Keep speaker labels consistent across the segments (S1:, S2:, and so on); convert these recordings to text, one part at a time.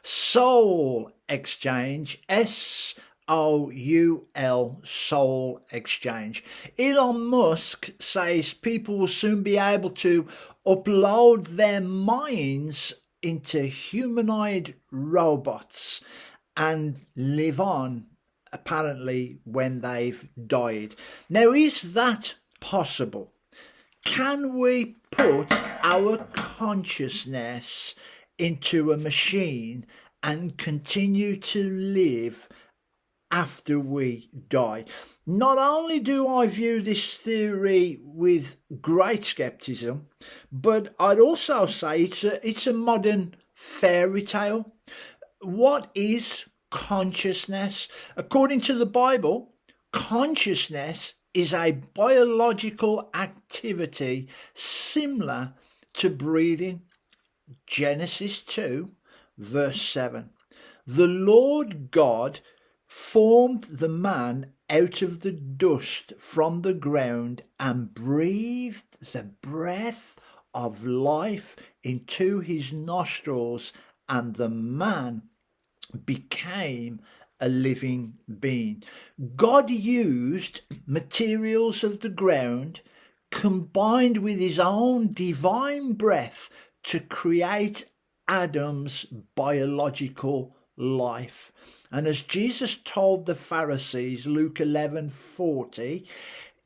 S1: Soul exchange, SOUL, soul exchange. Elon Musk says people will soon be able to upload their minds into humanoid robots and live on, apparently, when they've died. Now, is that possible? Can we put our consciousness into a machine and continue to live after we die? Not only do I view this theory with great skepticism, but I'd also say it's a modern fairy tale. What is consciousness? According to the Bible, consciousness is a biological activity similar to breathing. Genesis 2, verse 7. The Lord God formed the man out of the dust from the ground and breathed the breath of life into his nostrils, and the man became a living being. God used materials of the ground combined with his own divine breath to create Adam's biological life. And as Jesus told the Pharisees, Luke 11:40,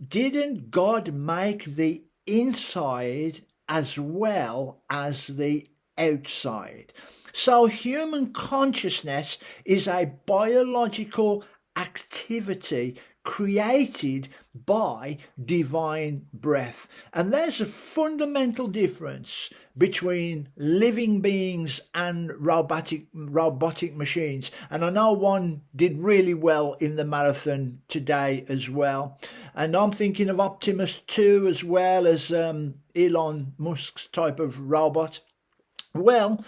S1: didn't God make the inside as well as the outside? So human consciousness is a biological activity created by divine breath. And there's a fundamental difference between living beings and robotic machines. And I know one did really well in the marathon today as well. And I'm thinking of Optimus 2 as well as Elon Musk's type of robot. Well,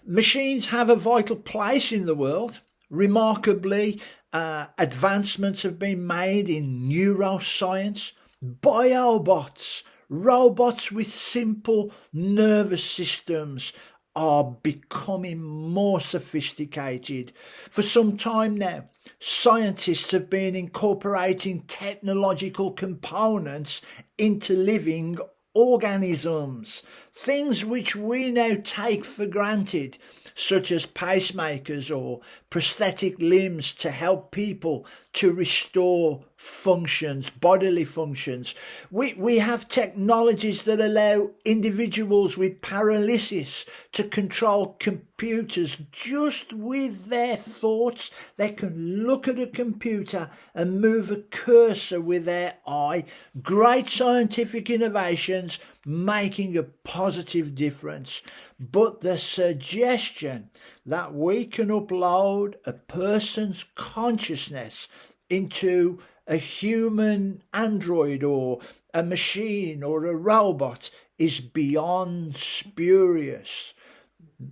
S1: machines have a vital place in the world. Remarkably, advancements have been made in neuroscience, biobots, robots with simple nervous systems are becoming more sophisticated. For some time now, scientists have been incorporating technological components into living organisms, things which we now take for granted, such as pacemakers or prosthetic limbs to help people to restore functions, bodily functions. We have technologies that allow individuals with paralysis to control computers just with their thoughts. They can look at a computer and move a cursor with their eye. Great scientific innovations making a positive difference. But the suggestion that we can upload a person's consciousness into a human android or a machine or a robot is beyond spurious.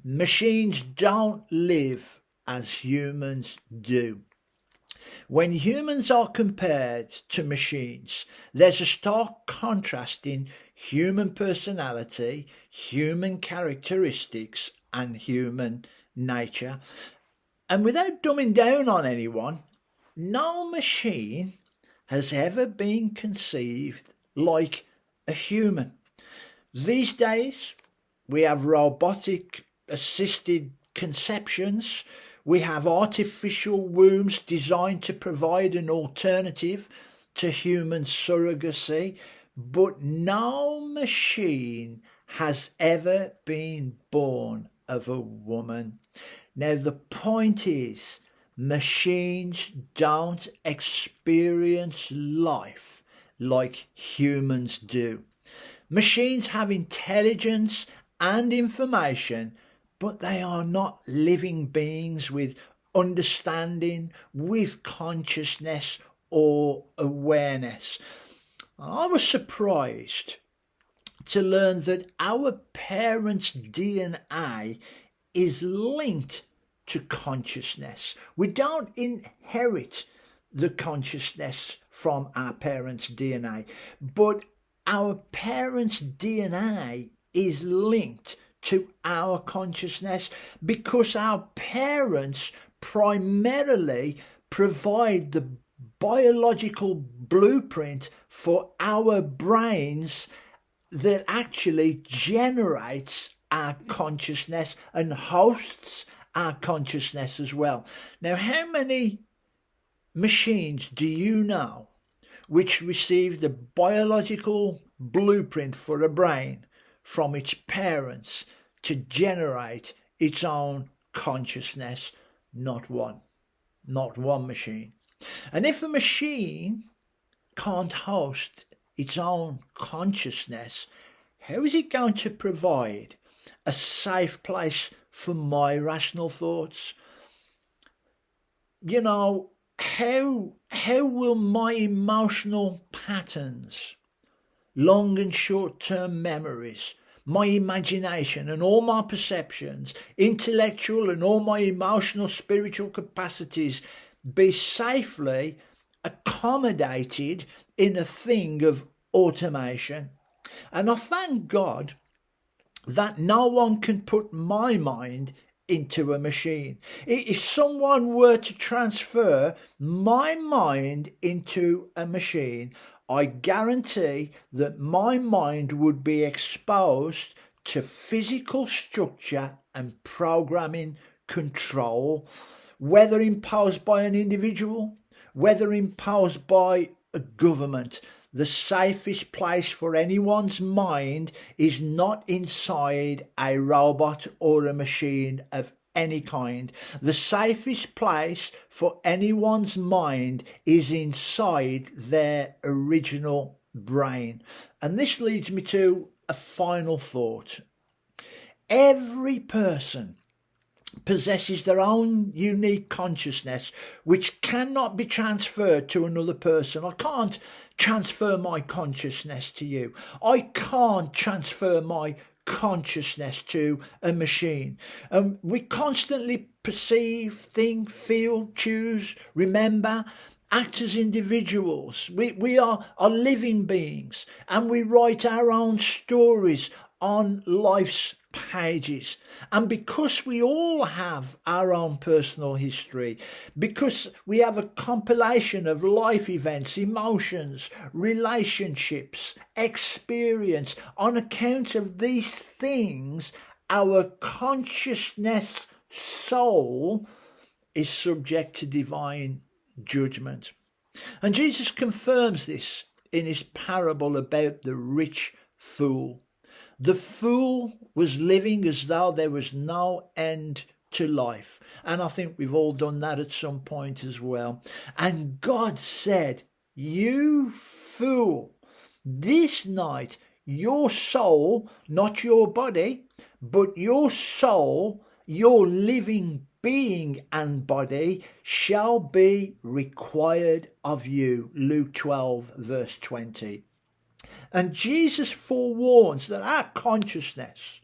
S1: Machines don't live as humans do. When humans are compared to machines, there's a stark contrast in human personality, human characteristics, and human nature. And without dumbing down on anyone, no machine has ever been conceived like a human. These days, we have robotic assisted conceptions. We have artificial wombs designed to provide an alternative to human surrogacy, but no machine has ever been born of a woman. Now, the point is, machines don't experience life like humans do. Machines have intelligence and information, but they are not living beings with understanding, with consciousness or awareness. I was surprised to learn that our parents' DNA is linked to consciousness. We don't inherit the consciousness from our parents' DNA, but our parents' DNA is linked to our consciousness because our parents primarily provide the biological blueprint for our brains that actually generates our consciousness and hosts our consciousness as well. Now, how many machines do you know which receive the biological blueprint for a brain from its parents to generate its own consciousness? Not one. Not one machine. And if a machine can't host its own consciousness, how is it going to provide a safe place for my rational thoughts? You know, how will my emotional patterns, long and short-term memories, my imagination and all my perceptions, intellectual and all my emotional, spiritual capacities be safely accommodated in a thing of automation? And I thank God that no one can put my mind into a machine. If someone were to transfer my mind into a machine, I guarantee that my mind would be exposed to physical structure and programming control, whether imposed by an individual, whether imposed by a government. The safest place for anyone's mind is not inside a robot or a machine of any kind. The safest place for anyone's mind is inside their original brain. And this leads me to a final thought. Every person possesses their own unique consciousness which cannot be transferred to another person. I can't transfer my consciousness to you. I can't transfer my consciousness to a machine. We constantly perceive, think, feel, choose, remember, act as individuals. We are living beings, and we write our own stories on life's pages. And because we all have our own personal history, because we have a compilation of life events, emotions, relationships, experience, on account of these things, our consciousness soul is subject to divine judgment. And Jesus confirms this in his parable about the rich fool. The fool was living as though there was no end to life. And I think we've all done that at some point as well. And God said, "You fool, this night your soul, not your body, but your soul, your living being and body, shall be required of you." Luke 12, verse 20. And Jesus forewarns that our consciousness,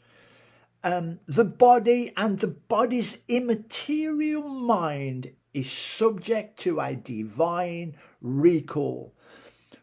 S1: the body and the body's immaterial mind is subject to a divine recall.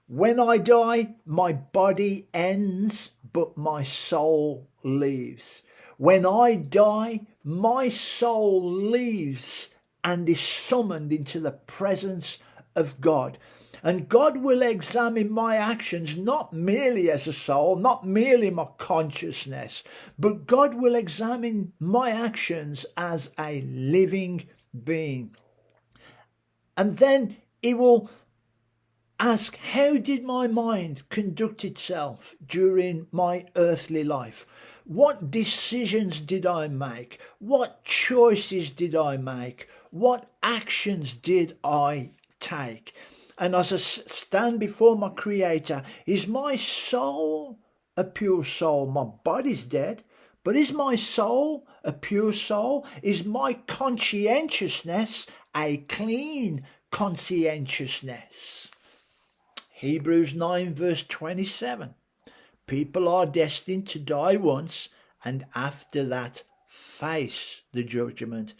S1: When I die, my body ends, but my soul leaves. When I die, my soul leaves and is summoned into the presence of God. And God will examine my actions not merely as a soul, not merely my consciousness, but God will examine my actions as a living being. And then he will ask, how did my mind conduct itself during my earthly life? What decisions did I make? What choices did I make? What actions did I take? And as I stand before my Creator, is my soul a pure soul? My body's dead, but is my soul a pure soul? Is my conscientiousness a clean conscientiousness? Hebrews 9 verse 27. People are destined to die once, and after that face the judgment.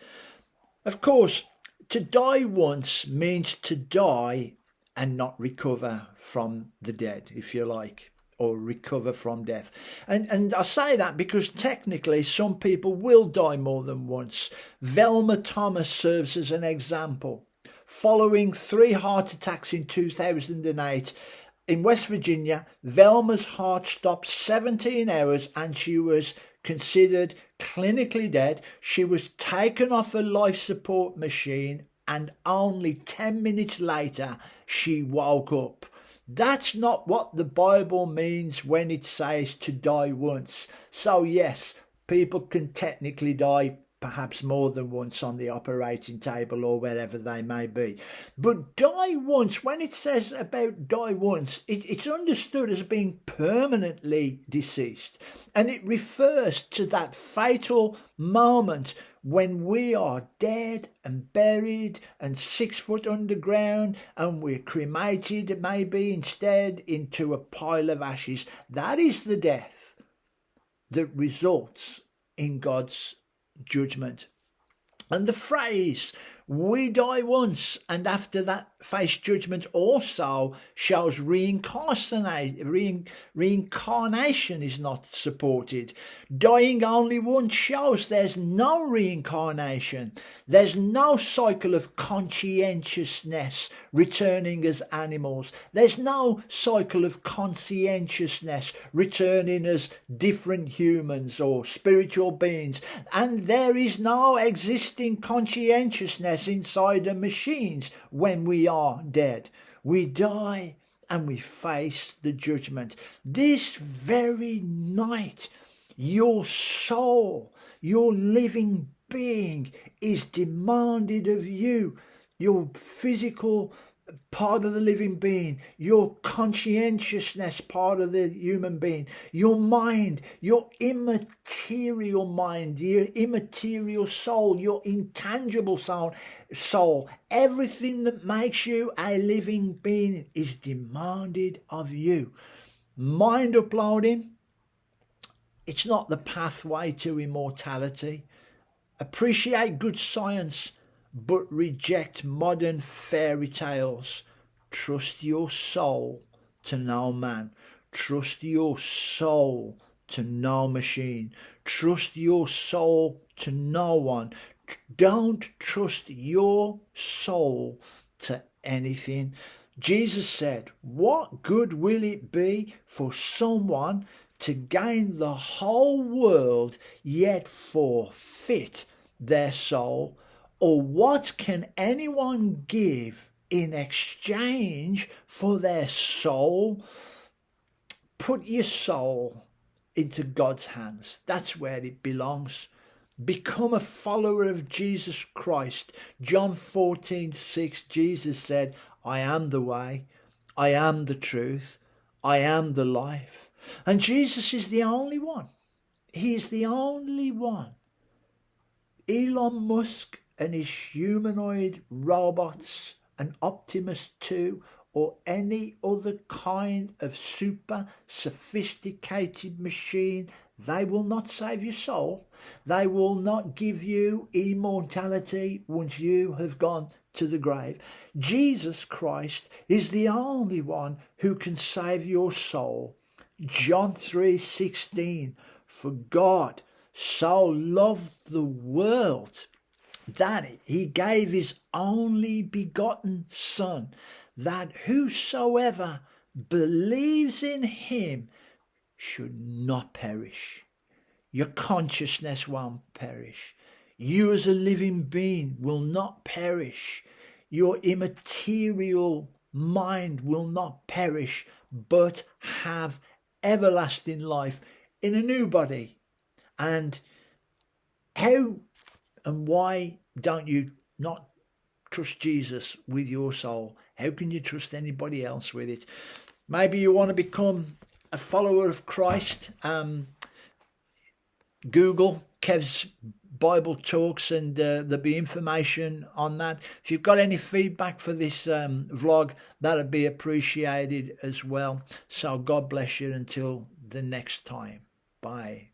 S1: Of course, to die once means to die and not recover from the dead, if you like. or recover from death. And I say that because technically some people will die more than once. Velma Thomas serves as an example. Following 3 heart attacks in 2008 in West Virginia, Velma's heart stopped 17 hours and she was considered clinically dead. She was taken off a life support machine and only 10 minutes later she woke up. That's not what the Bible means when it says to die once. So yes, people can technically die perhaps more than once on the operating table or wherever they may be. But die once, when it says about die once, it's understood as being permanently deceased. And it refers to that fatal moment when we are dead and buried and 6 foot underground and we're cremated maybe instead into a pile of ashes. That is the death that results in God's judgment. And the phrase "we die once and after that face judgment" also shows reincarnation is not supported. Dying only once shows there's no reincarnation. There's no cycle of conscientiousness returning as animals. There's no cycle of conscientiousness returning as different humans or spiritual beings. And there is no existing conscientiousness inside the machines when we are dead. We die and we face the judgment. This very night, your soul, your living being is demanded of you. Your physical part of the living being, your conscientiousness part of the human being, your mind, your immaterial mind, your immaterial soul, your intangible soul, everything that makes you a living being is demanded of you. Mind uploading, it's not the pathway to immortality. Appreciate good science, but reject modern fairy tales. Trust your soul to no man. Trust your soul to no machine. Trust your soul to no one. Don't trust your soul to anything. Jesus said, what good will it be for someone to gain the whole world yet forfeit their soul? Or what can anyone give in exchange for their soul? Put your soul into God's hands. That's where it belongs. Become a follower of Jesus Christ. John 14:6, Jesus said, I am the way, I am the truth, I am the life. And Jesus is the only one. He is the only one. Elon Musk and his humanoid robots and Optimus 2 or any other kind of super sophisticated machine, they will not save your soul. They will not give you immortality once you have gone to the grave. Jesus Christ is the only one who can save your soul. John 3:16, for God so loved the world that he gave his only begotten Son, that whosoever believes in him should not perish. Your consciousness won't perish. You as a living being will not perish. Your immaterial mind will not perish, but have everlasting life in a new body. And how and why don't you not trust Jesus with your soul? How can you trust anybody else with it? Maybe you want to become a follower of Christ. Google Kev's Bible Talks and there'll be information on that. If you've got any feedback for this vlog, that'd be appreciated as well. So God bless you until the next time. Bye.